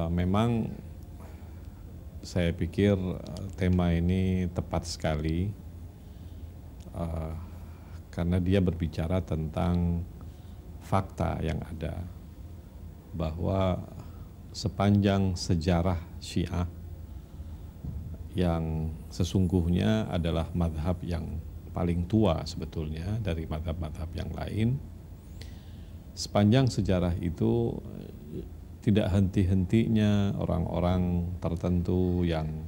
Memang saya pikir tema ini tepat sekali karena dia berbicara tentang fakta yang ada, bahwa sepanjang sejarah Syiah yang sesungguhnya adalah mazhab yang paling tua sebetulnya dari mazhab-mazhab yang lain, sepanjang sejarah itu tidak henti-hentinya orang-orang tertentu yang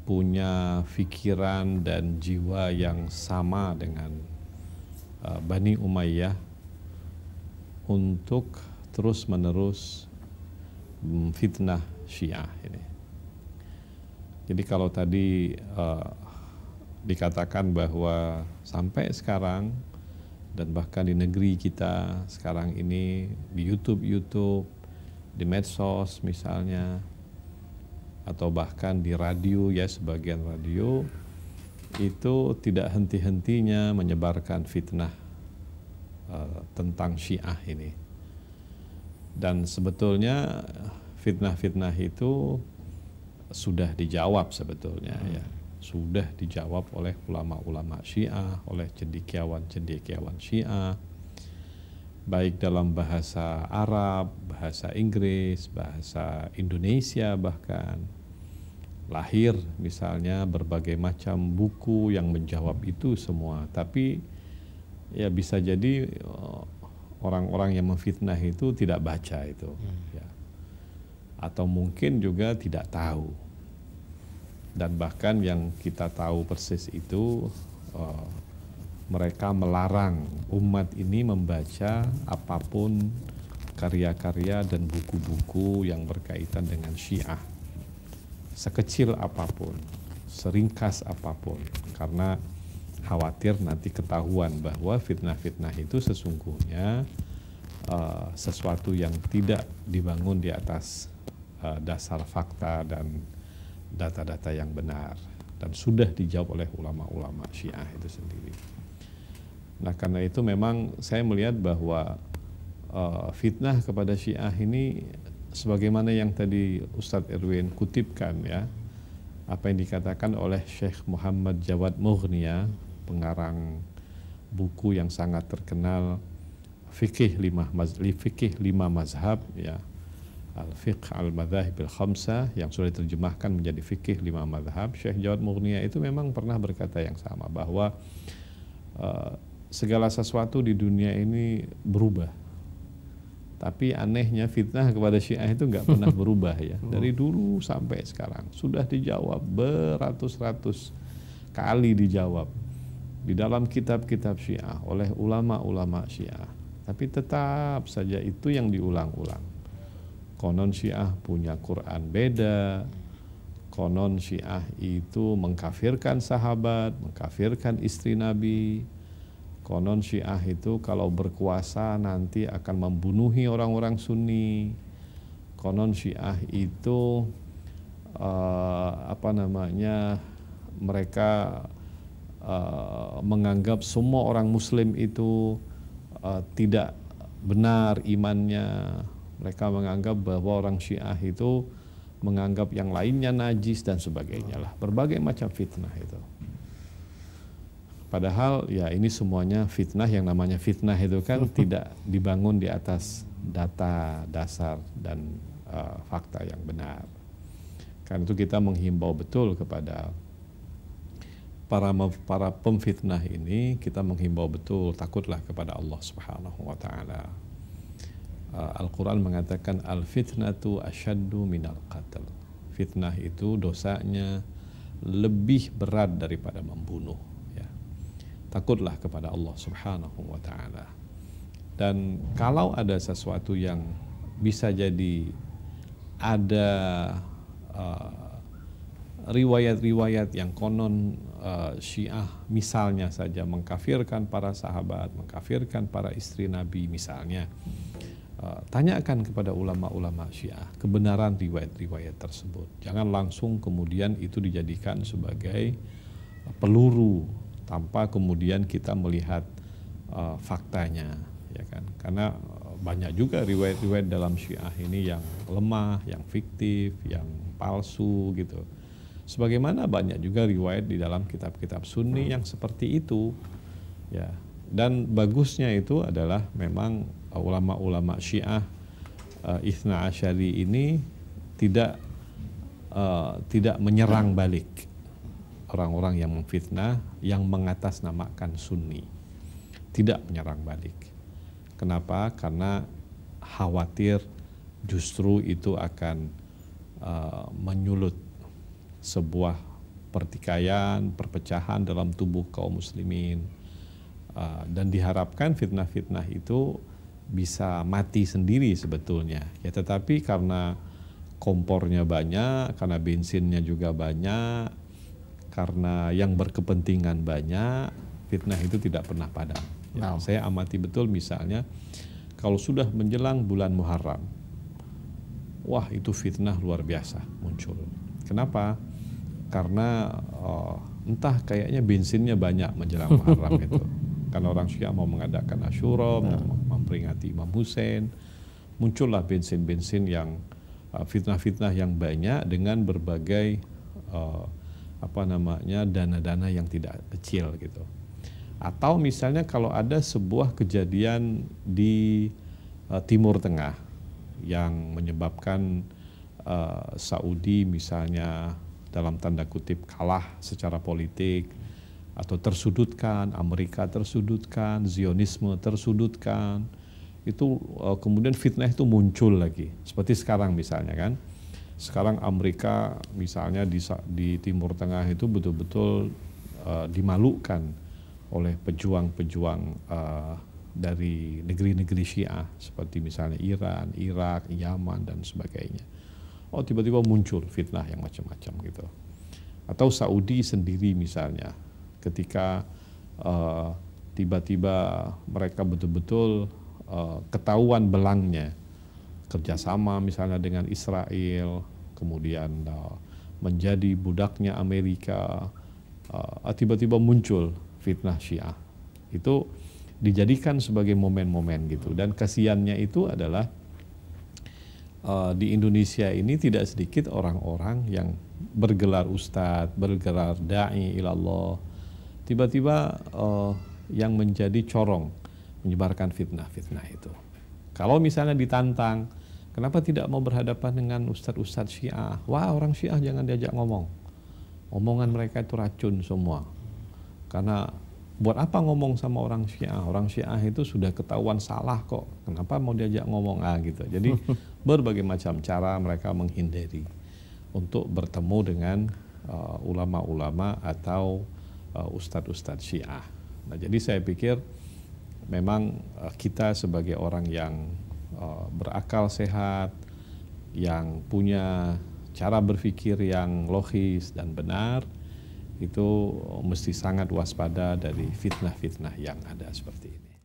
punya pikiran dan jiwa yang sama dengan Bani Umayyah untuk terus-menerus fitnah Syiah ini. Jadi kalau tadi dikatakan bahwa sampai sekarang dan bahkan di negeri kita sekarang ini di YouTube, di medsos misalnya, atau bahkan di radio ya, sebagian radio itu tidak henti-hentinya menyebarkan fitnah tentang Syiah ini. Dan sebetulnya fitnah-fitnah itu sudah dijawab sebetulnya ya. Sudah dijawab oleh ulama-ulama Syiah, oleh cendekiawan-cendekiawan Syiah, baik dalam bahasa Arab, bahasa Inggris, bahasa Indonesia bahkan. Lahir misalnya berbagai macam buku yang menjawab itu semua. Tapi ya bisa jadi orang-orang yang memfitnah itu tidak baca itu ya. Atau mungkin juga tidak tahu. Dan bahkan yang kita tahu persis itu mereka melarang umat ini membaca apapun karya-karya dan buku-buku yang berkaitan dengan Syiah, sekecil apapun, seringkas apapun, karena khawatir nanti ketahuan bahwa fitnah-fitnah itu sesungguhnya sesuatu yang tidak dibangun di atas dasar fakta dan data-data yang benar, dan sudah dijawab oleh ulama-ulama Syiah itu sendiri. Nah karena itu memang saya melihat bahwa fitnah kepada Syiah ini sebagaimana yang tadi Ustadz Irwin kutipkan ya, apa yang dikatakan oleh Syekh Muhammad Jawad Mughniya, pengarang buku yang sangat terkenal Fikih lima mazhab ya, Al-Fiqh Al-Madzahib Al-Khamsah, yang sudah diterjemahkan menjadi Fikih 5 mazhab. Syekh Jawad Mughniya itu memang pernah berkata yang sama, bahwa segala sesuatu di dunia ini berubah, tapi anehnya fitnah kepada Syiah itu nggak pernah berubah ya. Dari dulu sampai sekarang sudah dijawab beratus-ratus kali, dijawab di dalam kitab-kitab Syiah oleh ulama-ulama Syiah, tapi tetap saja itu yang diulang-ulang. Konon Syiah punya Quran beda, konon Syiah itu mengkafirkan sahabat, mengkafirkan istri Nabi, konon Syiah itu kalau berkuasa nanti akan membunuhi orang-orang Sunni, konon Syiah itu mereka menganggap semua orang Muslim itu tidak benar imannya. Mereka menganggap bahwa orang Syiah itu menganggap yang lainnya najis dan sebagainya lah, berbagai macam fitnah itu. Padahal ya ini semuanya fitnah. Yang namanya fitnah itu kan tidak dibangun di atas data dasar dan fakta yang benar. Karena itu kita menghimbau betul kepada para pemfitnah ini, kita menghimbau betul, takutlah kepada Allah Subhanahu wa taala. Al-Quran mengatakan al-fitnatu asyaddu minal qatl. Fitnah itu dosanya lebih berat daripada membunuh ya. Takutlah kepada Allah Subhanahu wa taala. Dan kalau ada sesuatu yang bisa jadi ada riwayat-riwayat yang konon Syiah misalnya saja mengkafirkan para sahabat, mengkafirkan para istri Nabi misalnya, tanyakan kepada ulama-ulama Syiah kebenaran riwayat-riwayat tersebut. Jangan langsung kemudian itu dijadikan sebagai peluru tanpa kemudian kita melihat faktanya, ya kan? Karena banyak juga riwayat-riwayat dalam Syiah ini yang lemah, yang fiktif, yang palsu gitu. Sebagaimana banyak juga riwayat di dalam kitab-kitab Sunni yang seperti itu. Ya. Dan bagusnya itu adalah memang ulama-ulama Syiah Itsna Asyari ini tidak menyerang balik orang-orang yang memfitnah, yang mengatasnamakan Sunni. Tidak menyerang balik. Kenapa? Karena khawatir justru itu akan menyulut sebuah pertikaian, perpecahan dalam tubuh kaum muslimin. Dan diharapkan fitnah-fitnah itu bisa mati sendiri sebetulnya. Ya, tetapi karena kompornya banyak, karena bensinnya juga banyak, karena yang berkepentingan banyak, fitnah itu tidak pernah padam. Ya, saya amati betul misalnya kalau sudah menjelang bulan Muharram, wah itu fitnah luar biasa muncul. Kenapa? Karena entah kayaknya bensinnya banyak menjelang Muharram itu. Karena orang Syiah mau mengadakan Asyura, memperingati Imam Hussein, muncullah bensin-bensin yang fitnah-fitnah yang banyak dengan berbagai dana-dana yang tidak kecil gitu. Atau misalnya kalau ada sebuah kejadian di Timur Tengah yang menyebabkan Saudi misalnya dalam tanda kutip kalah secara politik, atau tersudutkan, Amerika tersudutkan, Zionisme tersudutkan, itu kemudian fitnah itu muncul lagi. Seperti sekarang misalnya kan, sekarang Amerika misalnya di Timur Tengah itu betul-betul dimalukan oleh pejuang-pejuang dari negeri-negeri Syiah, seperti misalnya Iran, Irak, Yaman, dan sebagainya. Oh, tiba-tiba muncul fitnah yang macam-macam gitu. Atau Saudi sendiri misalnya, ketika tiba-tiba mereka betul-betul ketahuan belangnya kerjasama misalnya dengan Israel, kemudian menjadi budaknya Amerika, tiba-tiba muncul fitnah Syiah. Itu dijadikan sebagai momen-momen gitu. Dan kasihannya itu adalah di Indonesia ini tidak sedikit orang-orang yang bergelar ustadz, bergelar da'i ilallah, tiba-tiba yang menjadi corong menyebarkan fitnah-fitnah itu. Kalau misalnya ditantang, kenapa tidak mau berhadapan dengan ustadz-ustadz Syiah? Wah, orang Syiah jangan diajak ngomong. Omongan mereka itu racun semua. Karena buat apa ngomong sama orang Syiah? Orang Syiah itu sudah ketahuan salah kok. Kenapa mau diajak ngomong? Gitu. Jadi berbagai macam cara mereka menghindari untuk bertemu dengan ulama-ulama atau ustadz-ustadz Syiah. Nah, jadi saya pikir memang kita sebagai orang yang berakal sehat, yang punya cara berpikir yang logis dan benar, itu mesti sangat waspada dari fitnah-fitnah yang ada seperti ini.